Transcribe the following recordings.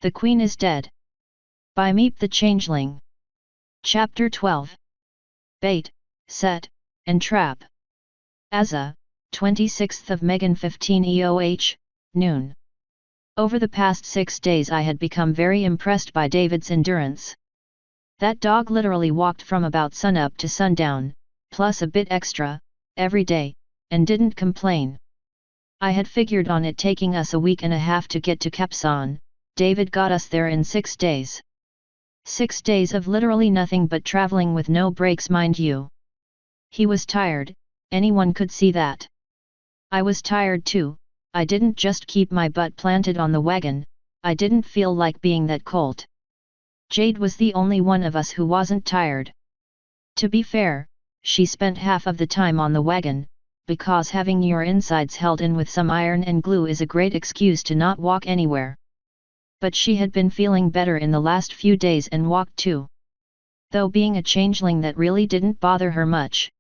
The Queen is Dead. By Meep the Changeling. Chapter 12. Bait, Set, and Trap. Azza, 26th of Megan 15 EOH, noon. Over the past 6 days I had become very impressed by David's endurance. That dog literally walked from about sunup to sundown, plus a bit extra, every day, and didn't complain. I had figured on it taking us a week and a half to get to Kapsan. David got us there in 6 days. 6 days of literally nothing but traveling with no breaks, mind you. He was tired, anyone could see that. I was tired too. I didn't just keep my butt planted on the wagon, I didn't feel like being that colt. Jade was the only one of us who wasn't tired. To be fair, she spent half of the time on the wagon, because having your insides held in with some iron and glue is a great excuse to not walk anywhere. But she had been feeling better in the last few days and walked too. Though being a changeling that really didn't bother her much.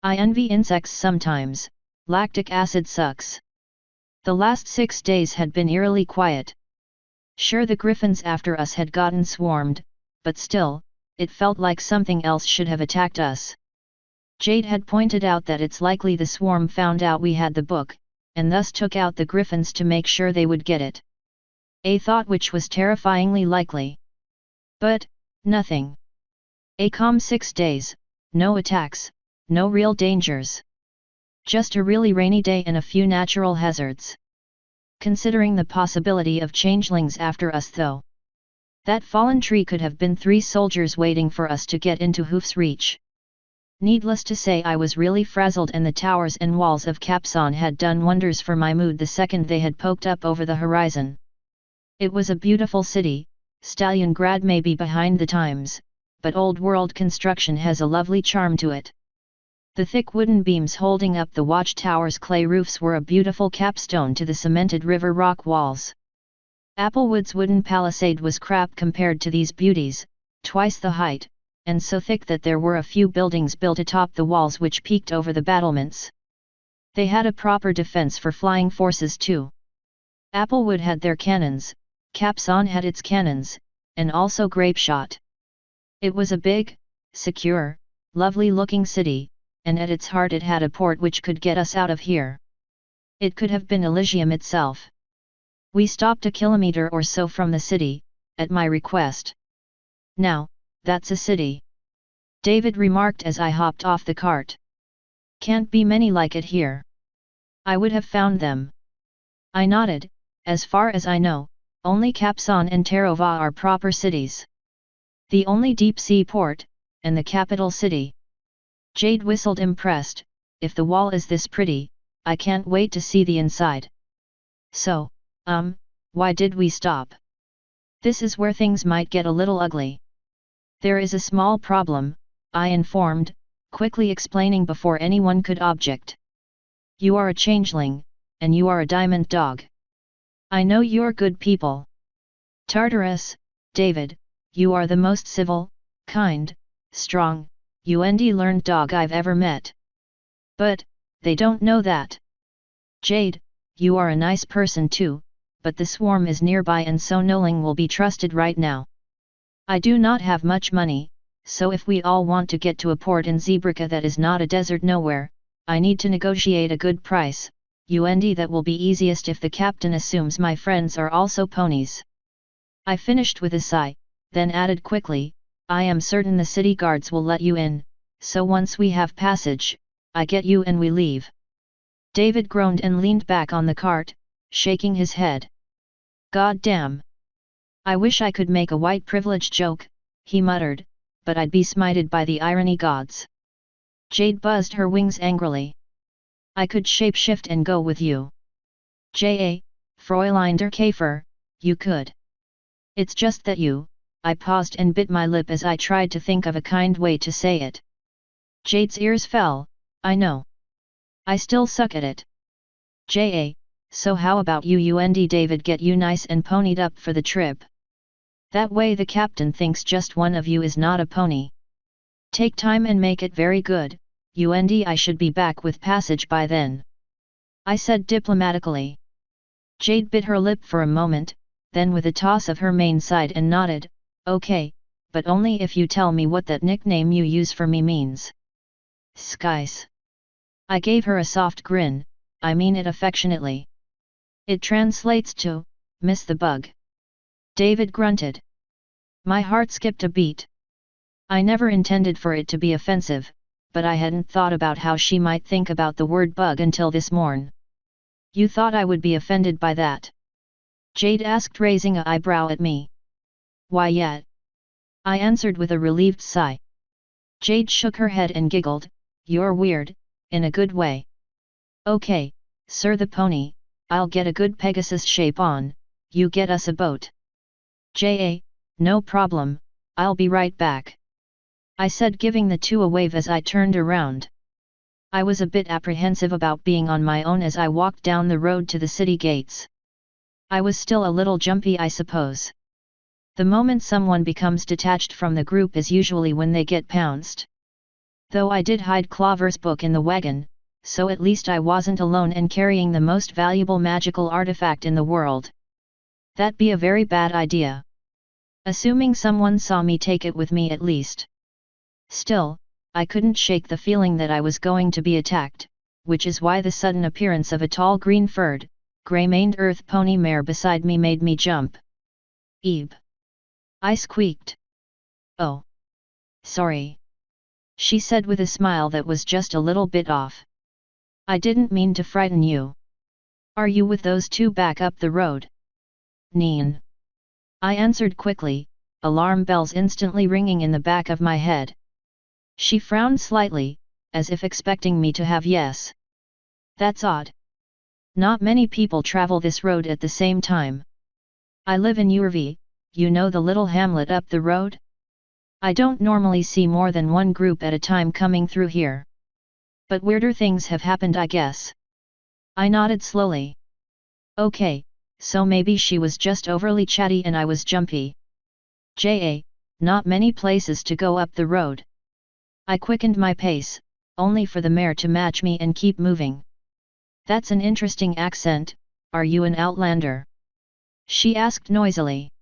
I envy insects sometimes, lactic acid sucks. The last 6 days had been eerily quiet. Sure, the griffins after us had gotten swarmed, but still, it felt like something else should have attacked us. Jade had pointed out that it's likely the swarm found out we had the book, and thus took out the griffins to make sure they would get it. A thought which was terrifyingly likely. But, nothing. A calm 6 days, no attacks, no real dangers. Just a really rainy day and a few natural hazards. Considering the possibility of changelings after us though. That fallen tree could have been 3 soldiers waiting for us to get into hoof's reach. Needless to say, I was really frazzled, and the towers and walls of Kapsan had done wonders for my mood the second they had poked up over the horizon. It was a beautiful city, Stalingrad may be behind the times, but old world construction has a lovely charm to it. The thick wooden beams holding up the watchtower's clay roofs were a beautiful capstone to the cemented river rock walls. Applewood's wooden palisade was crap compared to these beauties, twice the height, and so thick that there were a few buildings built atop the walls which peeked over the battlements. They had a proper defense for flying forces too. Applewood had their cannons, Kapsan had its cannons, and also grapeshot. It was a big, secure, lovely-looking city, and at its heart it had a port which could get us out of here. It could have been Elysium itself. We stopped a kilometer or so from the city, at my request. Now, that's a city, David remarked as I hopped off the cart. Can't be many like it here. I would have found them. I nodded. As far as I know, only Kapsan and Tarova are proper cities. The only deep-sea port, and the capital city. Jade whistled, impressed. If the wall is this pretty, I can't wait to see the inside. So, why did we stop? This is where things might get a little ugly. There is a small problem, I informed, quickly explaining before anyone could object. You are a changeling, and you are a diamond dog. I know you're good people. Tartarus, David, you are the most civil, kind, strong, learned dog I've ever met. But, they don't know that. Jade, you are a nice person too, but the swarm is nearby and so Noling will be trusted right now. I do not have much money, so if we all want to get to a port in Zebrica that is not a desert nowhere, I need to negotiate a good price. That will be easiest if the captain assumes my friends are also ponies. I finished with a sigh, then added quickly, I am certain the city guards will let you in, so once we have passage, I get you and we leave. David groaned and leaned back on the cart, shaking his head. God damn. I wish I could make a white privilege joke, he muttered, but I'd be smited by the irony gods. Jade buzzed her wings angrily. I could shapeshift and go with you. J.A., Fräulein der Käfer, you could. It's just that you, I paused and bit my lip as I tried to think of a kind way to say it. Jade's ears fell, I know. I still suck at it. J.A., so how about you and David get you nice and ponied up for the trip? That way the captain thinks just one of you is not a pony. Take time and make it very good. I should be back with passage by then. I said diplomatically. Jade bit her lip for a moment, then with a toss of her mane sighed and nodded, "Okay, but only if you tell me what that nickname you use for me means." "Skies." I gave her a soft grin, "I mean it affectionately. It translates to, miss the bug." David grunted. My heart skipped a beat. I never intended for it to be offensive, but I hadn't thought about how she might think about the word bug until this morn. "You thought I would be offended by that?" Jade asked, raising an eyebrow at me. "Why yet?" I answered with a relieved sigh. Jade shook her head and giggled, "You're weird, in a good way." "Okay, Sir the Pony, I'll get a good Pegasus shape on, you get us a boat." "Ja, no problem, I'll be right back," I said, giving the two a wave as I turned around. I was a bit apprehensive about being on my own as I walked down the road to the city gates. I was still a little jumpy, I suppose. The moment someone becomes detached from the group is usually when they get pounced. Though I did hide Clover's book in the wagon, so at least I wasn't alone and carrying the most valuable magical artifact in the world. That'd be a very bad idea. Assuming someone saw me take it with me at least. Still, I couldn't shake the feeling that I was going to be attacked, which is why the sudden appearance of a tall green-furred, grey-maned earth pony mare beside me made me jump. "Ebe!" I squeaked. "Oh. Sorry," she said with a smile that was just a little bit off. "I didn't mean to frighten you. Are you with those two back up the road?" "Neen," I answered quickly, alarm bells instantly ringing in the back of my head. She frowned slightly, as if expecting me to have yes. "That's odd. Not many people travel this road at the same time. I live in Urvi, you know, the little hamlet up the road? I don't normally see more than one group at a time coming through here. But weirder things have happened, I guess." I nodded slowly. "Okay, so maybe she was just overly chatty and I was jumpy." "Ja, not many places to go up the road." I quickened my pace, only for the mare to match me and keep moving. "That's an interesting accent, are you an outlander?" she asked noisily.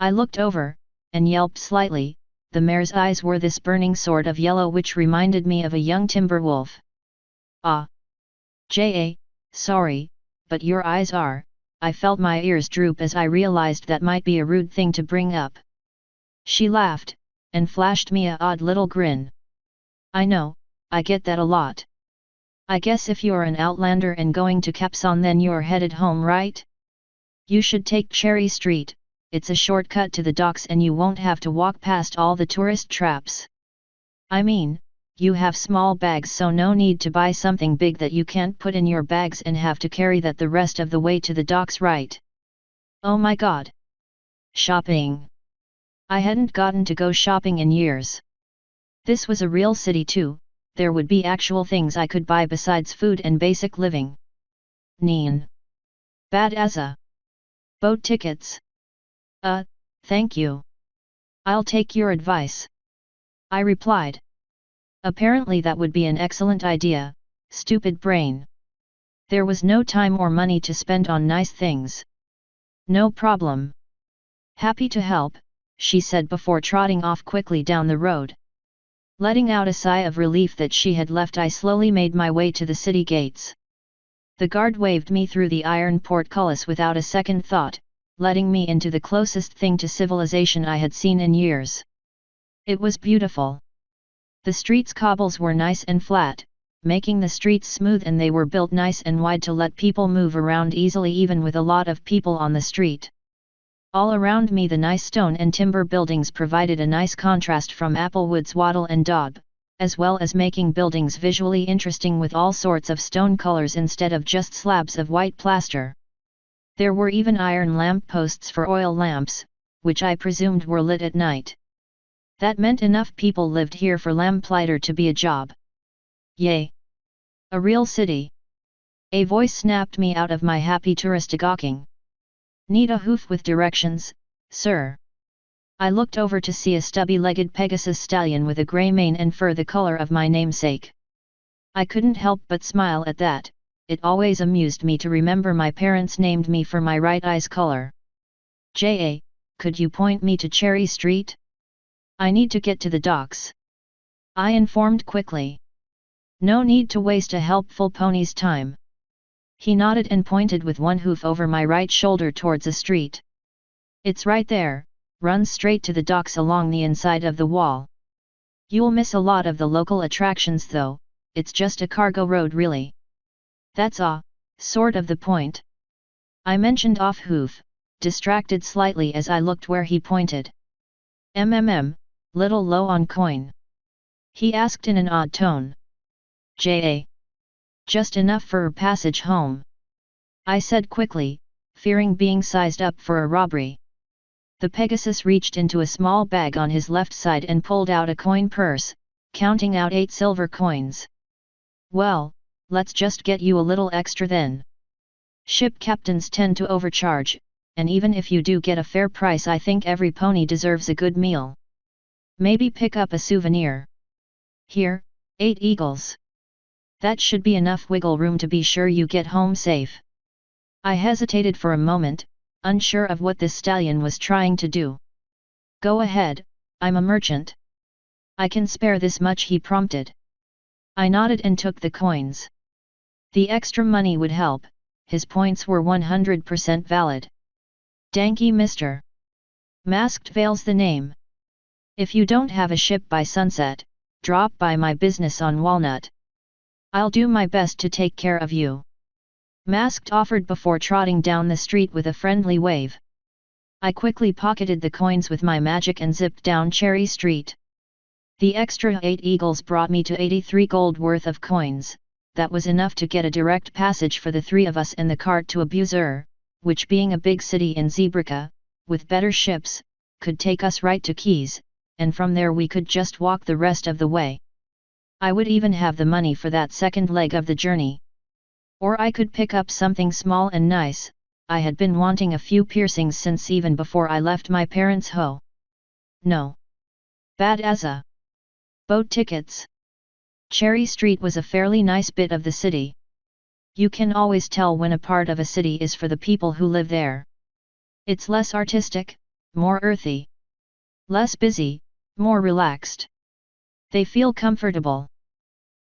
I looked over, and yelped slightly. The mare's eyes were this burning sort of yellow which reminded me of a young timber wolf. "Ah. Ja, sorry, but your eyes are..." I felt my ears droop as I realized that might be a rude thing to bring up. She laughed, and flashed me a odd little grin. "I know, I get that a lot. I guess if you're an outlander and going to Capson then you're headed home, right? You should take Cherry Street, it's a shortcut to the docks and you won't have to walk past all the tourist traps. I mean, you have small bags so no need to buy something big that you can't put in your bags and have to carry that the rest of the way to the docks, right?" Oh my god! Shopping! I hadn't gotten to go shopping in years. This was a real city too, there would be actual things I could buy besides food and basic living. "Neen. Bad as a boat tickets." Thank you. I'll take your advice," I replied. Apparently that would be an excellent idea, stupid brain. There was no time or money to spend on nice things. "No problem. Happy to help," she said before trotting off quickly down the road. Letting out a sigh of relief that she had left, I slowly made my way to the city gates. The guard waved me through the iron portcullis without a second thought, letting me into the closest thing to civilization I had seen in years. It was beautiful. The streets' cobbles were nice and flat, making the streets smooth, and they were built nice and wide to let people move around easily even with a lot of people on the street. All around me the nice stone and timber buildings provided a nice contrast from Applewood's wattle and daub, as well as making buildings visually interesting with all sorts of stone colors instead of just slabs of white plaster. There were even iron lamp posts for oil lamps, which I presumed were lit at night. That meant enough people lived here for lamplighter to be a job. Yay! A real city! A voice snapped me out of my happy tourist gawking. "Need a hoof with directions, sir?" I looked over to see a stubby-legged Pegasus stallion with a grey mane and fur the color of my namesake. I couldn't help but smile at that. It always amused me to remember my parents named me for my right eye's color. J.A., could you point me to Cherry Street? I need to get to the docks. I informed quickly. No need to waste a helpful pony's time. He nodded and pointed with one hoof over my right shoulder towards a street. It's right there, run straight to the docks along the inside of the wall. You'll miss a lot of the local attractions though, it's just a cargo road really. That's sort of the point. I mentioned off hoof, distracted slightly as I looked where he pointed. Little low on coin? He asked in an odd tone. J.A. Just enough for passage home. I said quickly, fearing being sized up for a robbery. The Pegasus reached into a small bag on his left side and pulled out a coin purse, counting out 8 silver coins. Well, let's just get you a little extra then. Ship captains tend to overcharge, and even if you do get a fair price, I think every pony deserves a good meal. Maybe pick up a souvenir. Here, 8 eagles. That should be enough wiggle room to be sure you get home safe. I hesitated for a moment, unsure of what this stallion was trying to do. Go ahead, I'm a merchant. I can spare this much, he prompted. I nodded and took the coins. The extra money would help, his points were 100% valid. Danky Mr. Masked Veil's the name. If you don't have a ship by sunset, drop by my business on Walnut. I'll do my best to take care of you. Masked offered before trotting down the street with a friendly wave. I quickly pocketed the coins with my magic and zipped down Cherry Street. The extra 8 eagles brought me to 83 gold worth of coins. That was enough to get a direct passage for the 3 of us in the cart to Abusir, which being a big city in Zebrica, with better ships, could take us right to Keys, and from there we could just walk the rest of the way. I would even have the money for that second leg of the journey. Or I could pick up something small and nice. I had been wanting a few piercings since even before I left my parents' home. No. Bad as a boat tickets. Cherry Street was a fairly nice bit of the city. You can always tell when a part of a city is for the people who live there. It's less artistic, more earthy. Less busy, more relaxed. They feel comfortable.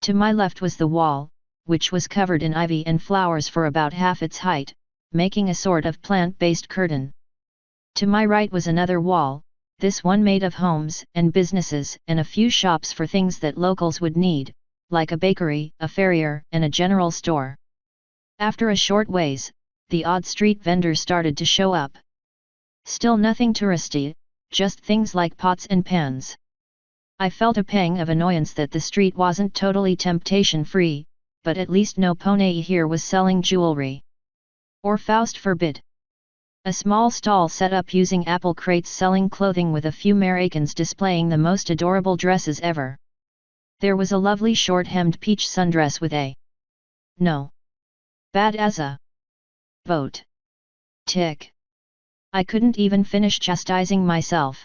To my left was the wall, which was covered in ivy and flowers for about half its height, making a sort of plant-based curtain. To my right was another wall, this one made of homes and businesses and a few shops for things that locals would need, like a bakery, a farrier, and a general store. After a short ways, the odd street vendors started to show up. Still nothing touristy, just things like pots and pans. I felt a pang of annoyance that the street wasn't totally temptation-free, but at least no pony here was selling jewelry. Or Faust forbid. A small stall set up using apple crates selling clothing with a few Americans displaying the most adorable dresses ever. There was a lovely short-hemmed peach sundress with a no. Bad as a boat tick. I couldn't even finish chastising myself.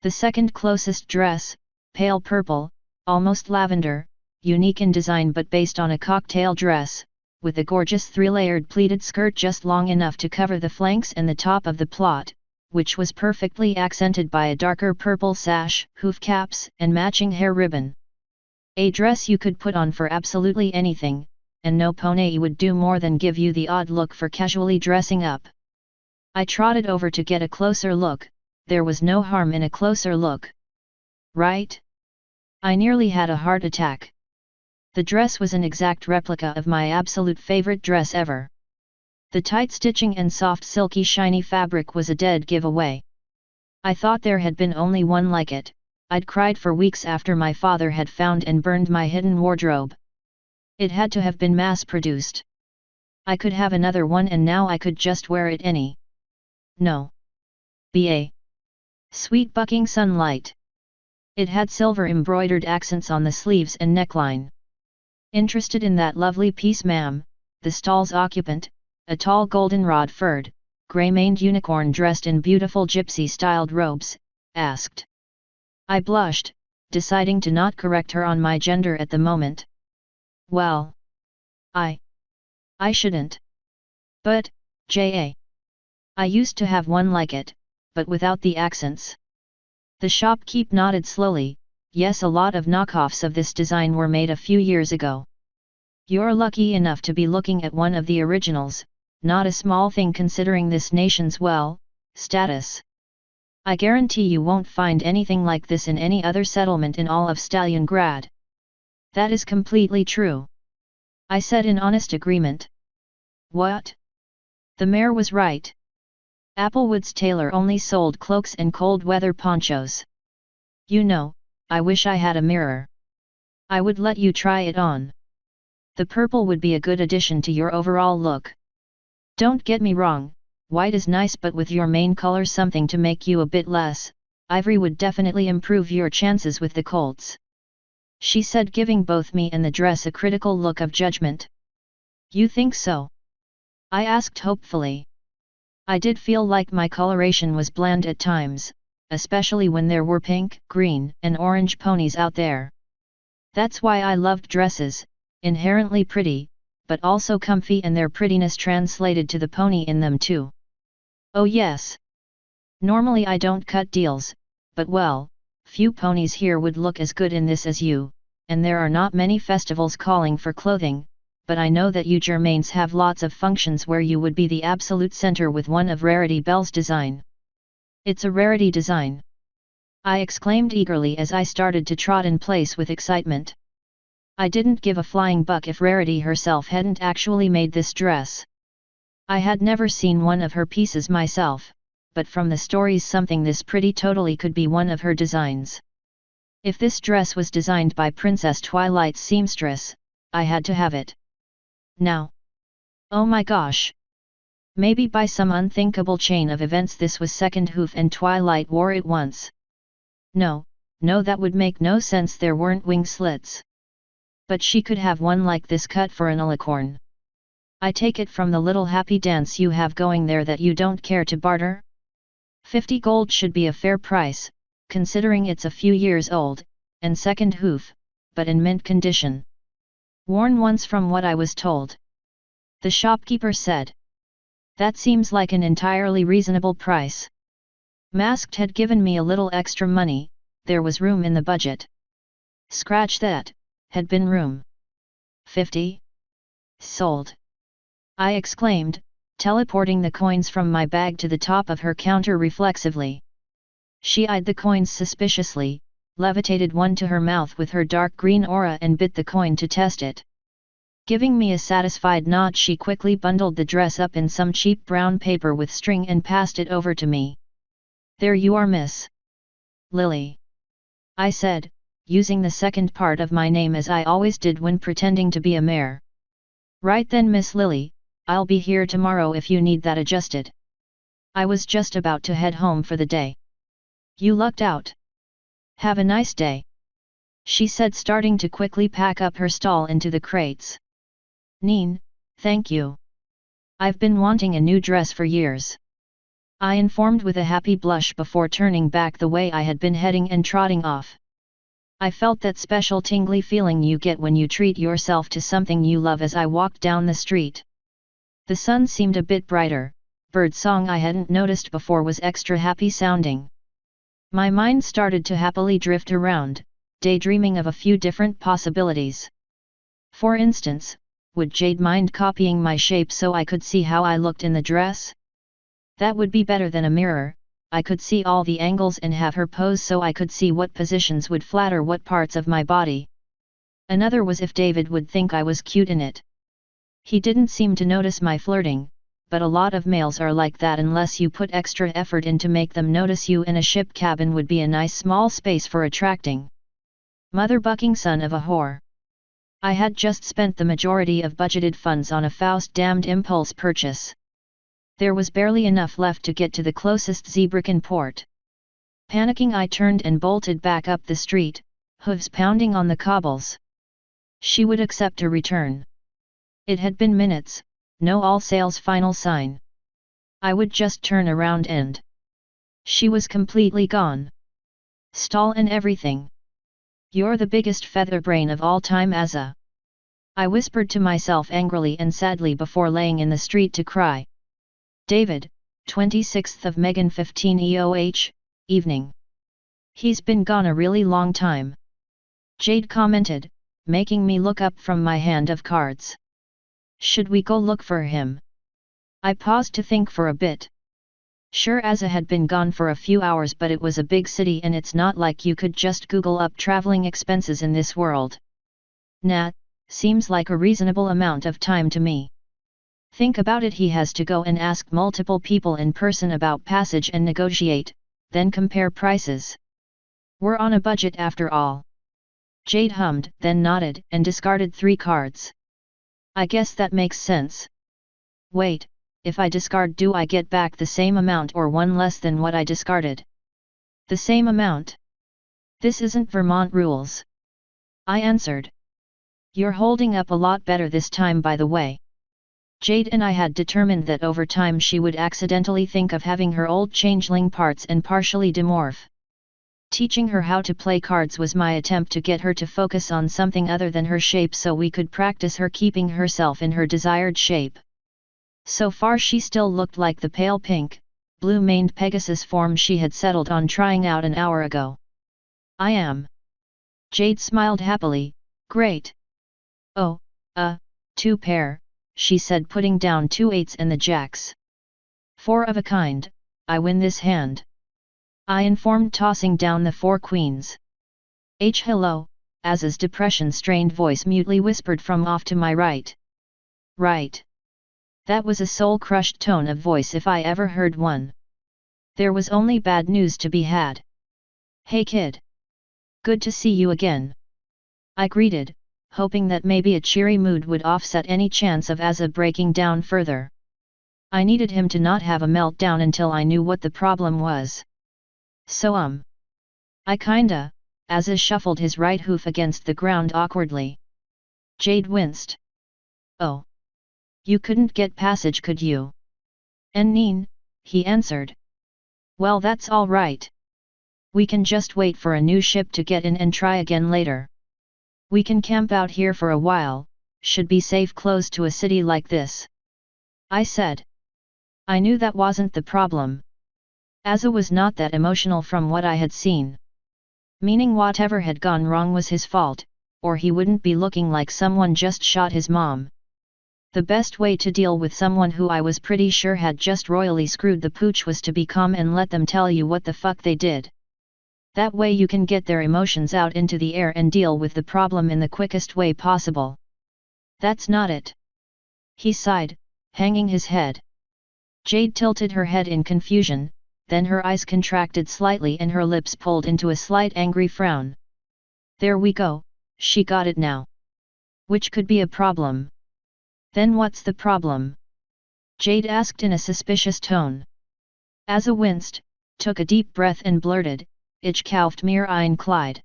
The second closest dress, pale purple, almost lavender, unique in design but based on a cocktail dress, with a gorgeous 3-layered pleated skirt just long enough to cover the flanks and the top of the plot, which was perfectly accented by a darker purple sash, hoof caps, and matching hair ribbon. A dress you could put on for absolutely anything, and no pony would do more than give you the odd look for casually dressing up. I trotted over to get a closer look. There was no harm in a closer look. Right? I nearly had a heart attack. The dress was an exact replica of my absolute favorite dress ever. The tight stitching and soft silky shiny fabric was a dead giveaway. I thought there had been only one like it. I'd cried for weeks after my father had found and burned my hidden wardrobe. It had to have been mass-produced. I could have another one and now I could just wear it any. No. B.A. Sweet bucking sunlight. It had silver embroidered accents on the sleeves and neckline. Interested in that lovely piece, ma'am? The stall's occupant, a tall goldenrod furred, grey-maned unicorn dressed in beautiful gypsy-styled robes, asked. I blushed, deciding to not correct her on my gender at the moment. Well, I shouldn't. But, J.A. I used to have one like it, but without the accents. The shopkeep nodded slowly. Yes, a lot of knockoffs of this design were made a few years ago. You're lucky enough to be looking at one of the originals, not a small thing considering this nation's status. I guarantee you won't find anything like this in any other settlement in all of Stalingrad. That is completely true, I said in honest agreement. What? The mayor was right. Applewood's tailor only sold cloaks and cold weather ponchos. You know, I wish I had a mirror. I would let you try it on. The purple would be a good addition to your overall look. Don't get me wrong, white is nice, but with your main color something to make you a bit less, ivory would definitely improve your chances with the colts. She said, giving both me and the dress a critical look of judgment. You think so? I asked hopefully. I did feel like my coloration was bland at times, especially when there were pink, green, and orange ponies out there. That's why I loved dresses, inherently pretty, but also comfy, and their prettiness translated to the pony in them too. Oh yes. Normally I don't cut deals, but well, few ponies here would look as good in this as you, and there are not many festivals calling for clothing, but I know that you Germains have lots of functions where you would be the absolute center with one of Rarity Bell's design. It's a Rarity design, I exclaimed eagerly as I started to trot in place with excitement. I didn't give a flying buck if Rarity herself hadn't actually made this dress. I had never seen one of her pieces myself, but from the stories something this pretty totally could be one of her designs. If this dress was designed by Princess Twilight's seamstress, I had to have it. Now. Oh my gosh! Maybe by some unthinkable chain of events this was second hoof and Twilight wore it once. No, that would make no sense, there weren't wing slits. But she could have one like this cut for an alicorn. I take it from the little happy dance you have going there that you don't care to barter? 50 gold should be a fair price, considering it's a few years old, and second hoof, but in mint condition. Worn once from what I was told. The shopkeeper said. That seems like an entirely reasonable price. Masked had given me a little extra money, there was room in the budget. Scratch that, had been room. 50? Sold. I exclaimed, teleporting the coins from my bag to the top of her counter reflexively. She eyed the coins suspiciously, levitated one to her mouth with her dark green aura and bit the coin to test it. Giving me a satisfied nod, she quickly bundled the dress up in some cheap brown paper with string and passed it over to me. There you are, Miss Lily, I said, using the second part of my name as I always did when pretending to be a mare. Right then, Miss Lily, I'll be here tomorrow if you need that adjusted. I was just about to head home for the day. You lucked out. Have a nice day, she said, starting to quickly pack up her stall into the crates. Neen, thank you. I've been wanting a new dress for years, I informed with a happy blush before turning back the way I had been heading and trotting off. I felt that special tingly feeling you get when you treat yourself to something you love as I walked down the street. The sun seemed a bit brighter, bird song I hadn't noticed before was extra happy sounding. My mind started to happily drift around, daydreaming of a few different possibilities. For instance, would Jade mind copying my shape so I could see how I looked in the dress? That would be better than a mirror, I could see all the angles and have her pose so I could see what positions would flatter what parts of my body. Another was if David would think I was cute in it. He didn't seem to notice my flirting, but a lot of males are like that unless you put extra effort in to make them notice you, and a ship cabin would be a nice small space for attracting. Mother-bucking son of a whore. I had just spent the majority of budgeted funds on a Faust-damned impulse purchase. There was barely enough left to get to the closest Zeebruggen port. Panicking, I turned and bolted back up the street, hooves pounding on the cobbles. She would accept a return. It had been minutes, no all sales final sign. I would just turn around and... she was completely gone. Stall and everything. You're the biggest featherbrain of all time, Azza. I whispered to myself angrily and sadly before laying in the street to cry. David, 26th of Megan 15 EOH, evening. He's been gone a really long time. Jade commented, making me look up from my hand of cards. Should we go look for him? I paused to think for a bit. Sure, Asa had been gone for a few hours, but it was a big city and it's not like you could just Google up traveling expenses in this world. Nah, seems like a reasonable amount of time to me. Think about it, he has to go and ask multiple people in person about passage and negotiate, then compare prices. We're on a budget after all. Jade hummed, then nodded and discarded 3 cards. I guess that makes sense. Wait, if I discard, do I get back the same amount or one less than what I discarded? The same amount. This isn't Vermont rules. I answered. You're holding up a lot better this time, by the way. Jade and I had determined that over time she would accidentally think of having her old changeling parts and partially demorph. Teaching her how to play cards was my attempt to get her to focus on something other than her shape so we could practice her keeping herself in her desired shape. So far she still looked like the pale pink, blue-maned Pegasus form she had settled on trying out an hour ago. I am. Jade smiled happily, great. Oh, 2 pair, she said, putting down 2 8s and the jacks. 4 of a kind, I win this hand. I informed, tossing down the 4 queens. Hello, Asa's depression-strained voice mutely whispered from off to my right. Right. That was a soul-crushed tone of voice if I ever heard one. There was only bad news to be had. Hey kid. Good to see you again. I greeted, hoping that maybe a cheery mood would offset any chance of Asa breaking down further. I needed him to not have a meltdown until I knew what the problem was. So I kinda, Asa shuffled his right hoof against the ground awkwardly. Jade winced. Oh. You couldn't get passage, could you? Neen, he answered. Well, that's all right. We can just wait for a new ship to get in and try again later. We can camp out here for a while, should be safe close to a city like this. I said. I knew that wasn't the problem. Asa was not that emotional from what I had seen. Meaning whatever had gone wrong was his fault, or he wouldn't be looking like someone just shot his mom. The best way to deal with someone who I was pretty sure had just royally screwed the pooch was to be calm and let them tell you what the fuck they did. That way you can get their emotions out into the air and deal with the problem in the quickest way possible. That's not it. He sighed, hanging his head. Jade tilted her head in confusion, then her eyes contracted slightly and her lips pulled into a slight angry frown. There we go, she got it now. Which could be a problem. Then what's the problem? Jade asked in a suspicious tone. Asa winced, took a deep breath and blurted, Ich kauft mir ein Kleid.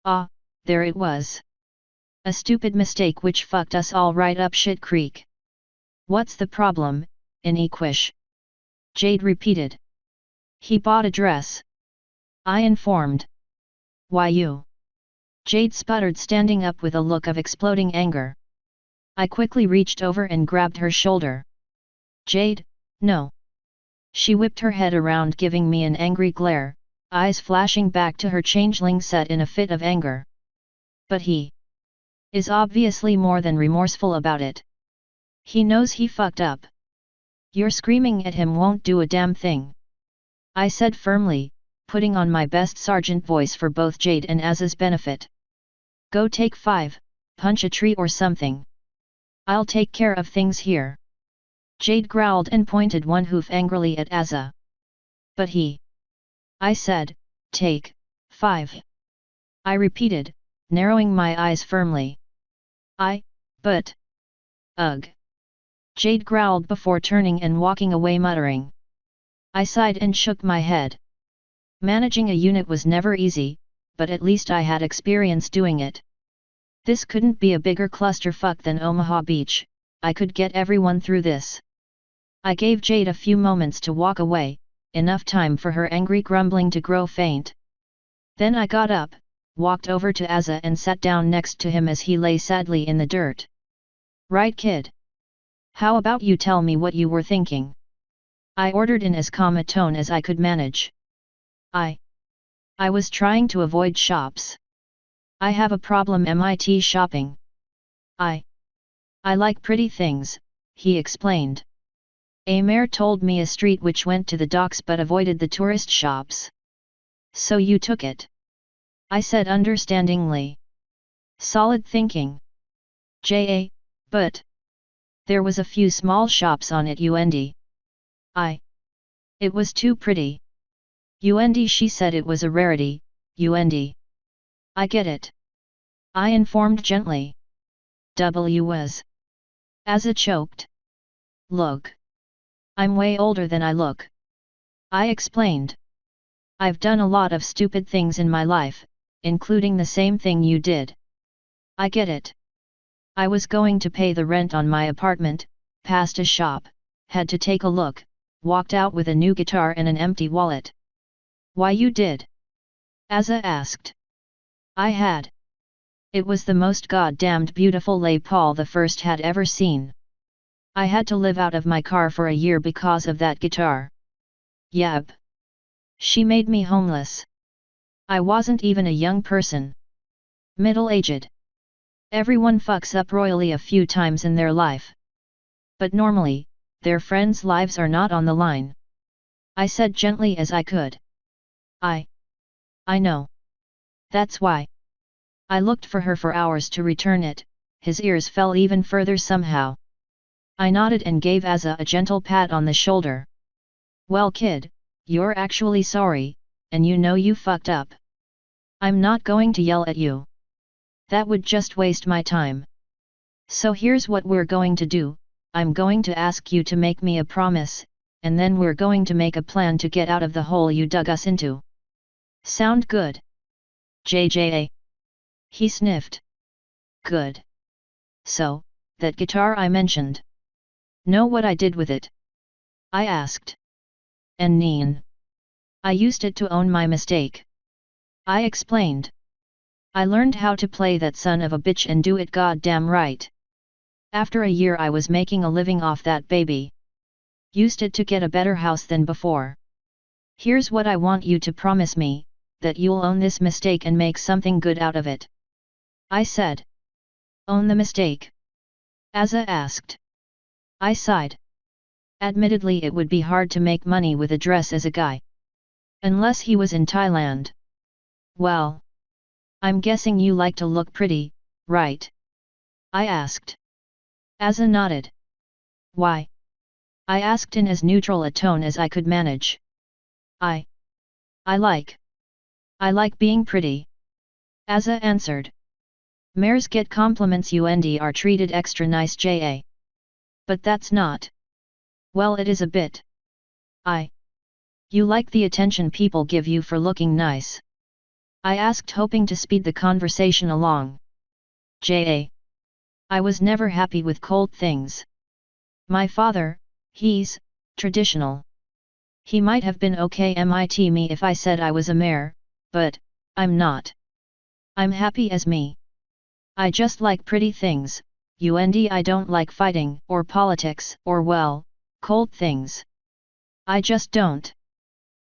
Ah, there it was. A stupid mistake which fucked us all right up shit creek. What's the problem, Iniquish? Jade repeated. He bought a dress. I informed. Why you? Jade sputtered, standing up with a look of exploding anger. I quickly reached over and grabbed her shoulder. Jade, no. She whipped her head around, giving me an angry glare, eyes flashing back to her changeling set in a fit of anger. But he is obviously more than remorseful about it. He knows he fucked up. Your screaming at him won't do a damn thing. I said firmly, putting on my best sergeant voice for both Jade and Asa's benefit. Go take 5, punch a tree or something. I'll take care of things here. Jade growled and pointed one hoof angrily at Asa. But he. I said, take 5. I repeated, narrowing my eyes firmly. But. Ugh. Jade growled before turning and walking away, muttering. I sighed and shook my head. Managing a unit was never easy, but at least I had experience doing it. This couldn't be a bigger clusterfuck than Omaha Beach, I could get everyone through this. I gave Jade a few moments to walk away, enough time for her angry grumbling to grow faint. Then I got up, walked over to Asa and sat down next to him as he lay sadly in the dirt. Right, kid? How about you tell me what you were thinking? I ordered in as calm a tone as I could manage. I was trying to avoid shops. I have a problem MIT shopping. I like pretty things, he explained. A mayor told me a street which went to the docks but avoided the tourist shops. So you took it? I said understandingly. Solid thinking. But there was a few small shops on it it was too pretty. She said it was a rarity, I get it. I informed gently. Was. Asa choked. Look. I'm way older than I look. I explained. I've done a lot of stupid things in my life, including the same thing you did. I get it. I was going to pay the rent on my apartment, passed a shop, had to take a look, walked out with a new guitar and an empty wallet. Why you did? Asa asked. I had. It was the most goddamned beautiful Les Paul the First had ever seen. I had to live out of my car for a year because of that guitar. Yep. She made me homeless. I wasn't even a young person. Middle-aged. Everyone fucks up royally a few times in their life. But normally, their friends' lives are not on the line. I said gently as I could. I know. That's why. I looked for her for hours to return it, his ears fell even further somehow. I nodded and gave Asa a gentle pat on the shoulder. Well kid, you're actually sorry, and you know you fucked up. I'm not going to yell at you. That would just waste my time. So here's what we're going to do, I'm going to ask you to make me a promise, and then we're going to make a plan to get out of the hole you dug us into. Sound good? JJA. He sniffed. Good. So, that guitar I mentioned. Know what I did with it? I asked. And Neen. I used it to own my mistake. I explained. I learned how to play that son of a bitch and do it goddamn right. After a year I was making a living off that baby. Used it to get a better house than before. Here's what I want you to promise me, that you'll own this mistake and make something good out of it. I said. Own the mistake? Asa asked. I sighed. Admittedly it would be hard to make money with a dress as a guy. Unless he was in Thailand. Well. I'm guessing you like to look pretty, right? I asked. Asa nodded. Why? I asked in as neutral a tone as I could manage. I like being pretty. Asa answered. Mares get compliments and are treated extra nice But that's not. Well it is a bit. You like the attention people give you for looking nice? I asked hoping to speed the conversation along. I was never happy with cold things. My father, he's traditional. He might have been okay me if I said I was a mare, but I'm not. I'm happy as me. I just like pretty things, I don't like fighting or politics or well, cold things. I just don't.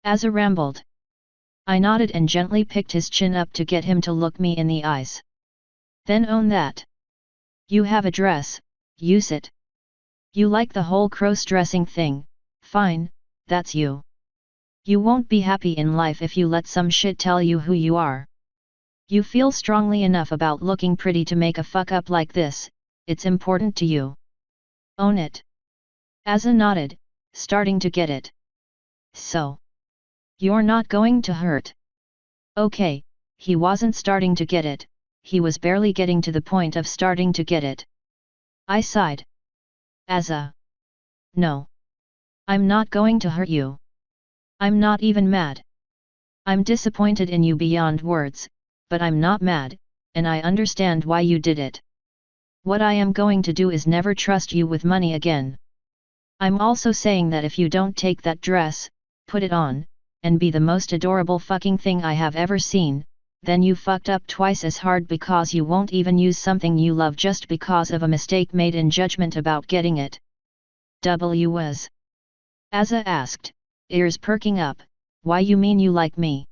Asa rambled. I nodded and gently picked his chin up to get him to look me in the eyes. Then own that. You have a dress, use it. You like the whole cross-dressing thing, fine, that's you. You won't be happy in life if you let some shit tell you who you are. You feel strongly enough about looking pretty to make a fuck up like this, it's important to you. Own it. Asa nodded, starting to get it. So. You're not going to hurt. Okay, he wasn't starting to get it, he was barely getting to the point of starting to get it. I sighed. Asa. No. I'm not going to hurt you. I'm not even mad. I'm disappointed in you beyond words, but I'm not mad, and I understand why you did it. What I am going to do is never trust you with money again. I'm also saying that if you don't take that dress, put it on, and be the most adorable fucking thing I have ever seen, then you fucked up twice as hard because you won't even use something you love just because of a mistake made in judgment about getting it. Was. Azza asked, ears perking up, why you mean you like me?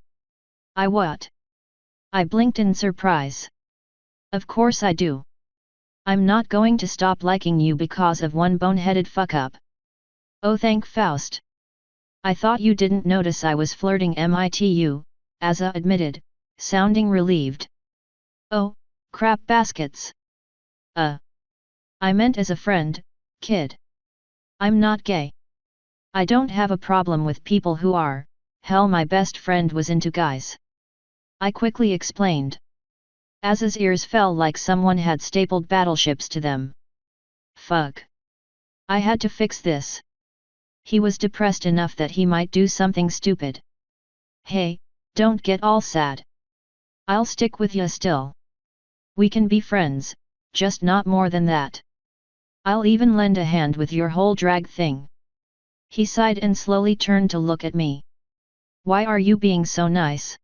I what? I blinked in surprise. Of course I do. I'm not going to stop liking you because of one boneheaded fuck-up. Oh thank Faust. I thought you didn't notice I was flirting mitu, Azza admitted, sounding relieved. Oh, crap baskets. I meant as a friend, kid. I'm not gay. I don't have a problem with people who are, hell my best friend was into guys. I quickly explained. Azza's ears fell like someone had stapled battleships to them. Fuck. I had to fix this. He was depressed enough that he might do something stupid. Hey, don't get all sad. I'll stick with ya still. We can be friends, just not more than that. I'll even lend a hand with your whole drag thing. He sighed and slowly turned to look at me. Why are you being so nice?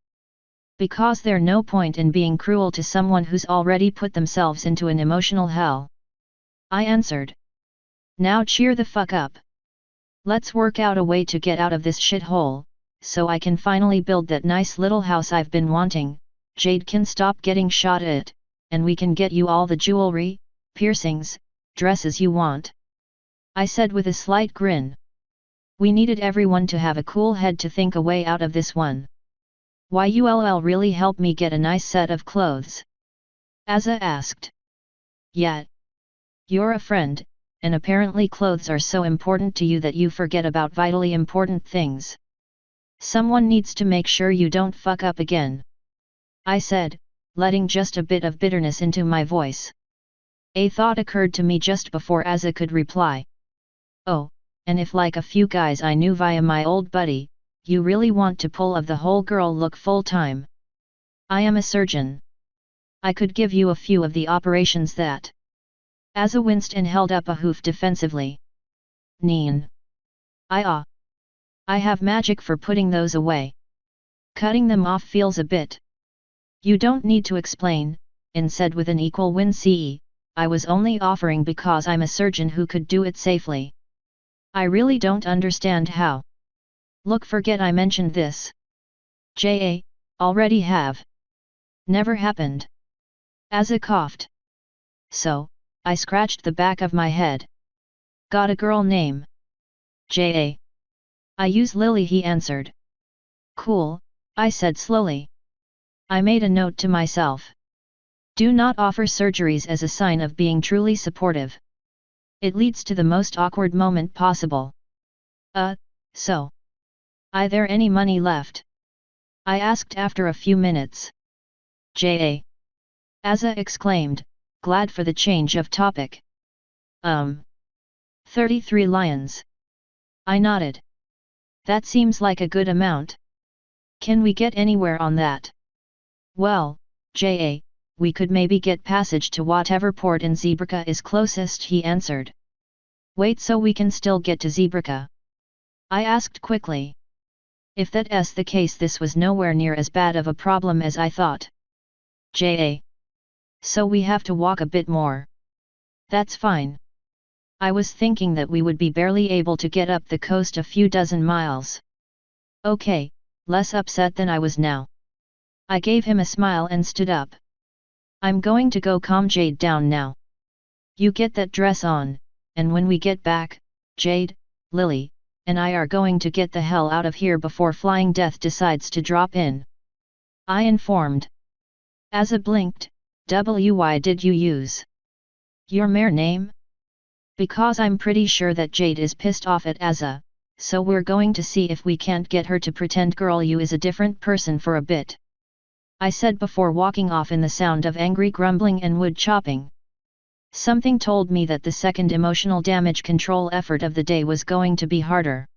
Because there's no point in being cruel to someone who's already put themselves into an emotional hell. I answered. Now cheer the fuck up. Let's work out a way to get out of this shithole, so I can finally build that nice little house I've been wanting, Jade can stop getting shot at, and we can get you all the jewelry, piercings, dresses you want. I said with a slight grin. We needed everyone to have a cool head to think a way out of this one. Why you'll really help me get a nice set of clothes? Azza asked. Yeah. You're a friend, and apparently clothes are so important to you that you forget about vitally important things. Someone needs to make sure you don't fuck up again. I said, letting just a bit of bitterness into my voice. A thought occurred to me just before Azza could reply. Oh, and if like a few guys I knew via my old buddy, you really want to pull of the whole girl look full-time. I am a surgeon. I could give you a few of the operations that. Azza winced and held up a hoof defensively. Neen. I have magic for putting those away. Cutting them off feels a bit. You don't need to explain, In said with an equal win ce, I was only offering because I'm a surgeon who could do it safely. I really don't understand how. Look, forget I mentioned this. Already have. Never happened. Azza coughed. So, I scratched the back of my head. Got a girl name? I use Lily, he answered. Cool, I said slowly. I made a note to myself. Do not offer surgeries as a sign of being truly supportive. It leads to the most awkward moment possible. So. Is there any money left? I asked after a few minutes. Azza exclaimed, glad for the change of topic. 33 lions. I nodded. That seems like a good amount. Can we get anywhere on that? Well, we could maybe get passage to whatever port in Zebrica is closest, he answered. Wait, so we can still get to Zebrica? I asked quickly. If that's the case, this was nowhere near as bad of a problem as I thought. So we have to walk a bit more. That's fine. I was thinking that we would be barely able to get up the coast a few dozen miles. Okay, less upset than I was now. I gave him a smile and stood up. I'm going to go calm Jade down now. You get that dress on, and when we get back, Jade, Lily, and I are going to get the hell out of here before Flying Death decides to drop in. I informed. Azza blinked. Why did you use your mare name? Because I'm pretty sure that Jade is pissed off at Azza, so we're going to see if we can't get her to pretend girl you is a different person for a bit. I said before walking off in the sound of angry grumbling and wood chopping. Something told me that the second emotional damage control effort of the day was going to be harder.